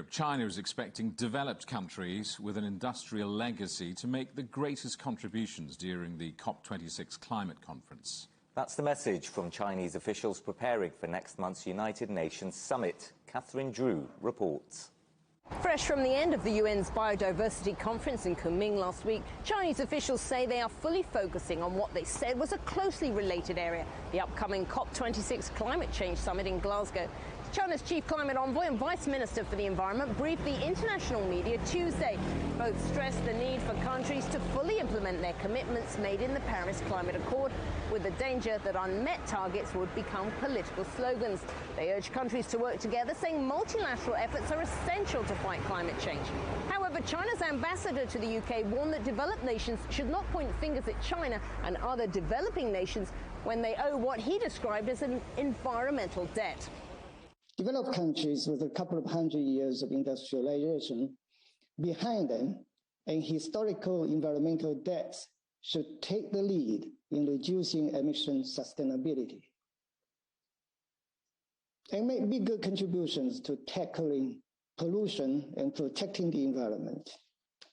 China is expecting developed countries with an industrial legacy to make the greatest contributions during the COP26 climate conference. That's the message from Chinese officials preparing for next month's United Nations summit. Catherine Drew reports. Fresh from the end of the UN's biodiversity conference in Kunming last week, Chinese officials say they are fully focusing on what they said was a closely related area, the upcoming COP26 climate change summit in Glasgow. China's chief climate envoy and vice minister for the environment briefed the international media Tuesday. Both stressed the need for countries to fully implement their commitments made in the Paris Climate Accord, with the danger that unmet targets would become political slogans. They urged countries to work together, saying multilateral efforts are essential to fight climate change. However, China's ambassador to the UK warned that developed nations should not point fingers at China and other developing nations when they owe what he described as an environmental debt. Developed countries with a couple of 100 years of industrialization behind them and historical environmental debts should take the lead in reducing emission sustainability and make bigger contributions to tackling pollution and protecting the environment,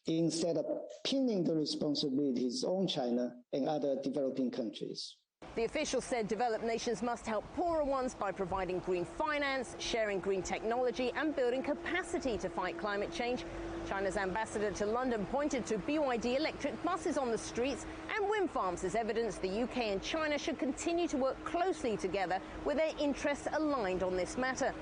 instead of pinning the responsibilities on China and other developing countries. The official said developed nations must help poorer ones by providing green finance, sharing green technology and building capacity to fight climate change. China's ambassador to London pointed to BYD electric buses on the streets and wind farms as evidence the UK and China should continue to work closely together with their interests aligned on this matter.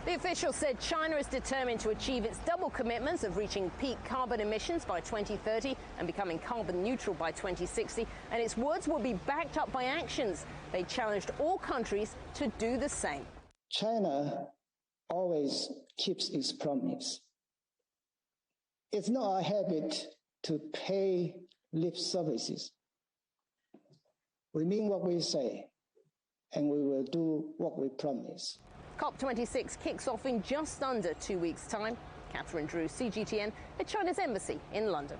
The official said China is determined to achieve its double commitments of reaching peak carbon emissions by 2030 and becoming carbon neutral by 2060, and its words will be backed up by actions. They challenged all countries to do the same. China always keeps its promise. It's not our habit to pay lip services. We mean what we say, and we will do what we promise. COP26 kicks off in just under 2 weeks' time. Catherine Drew, CGTN, at China's embassy in London.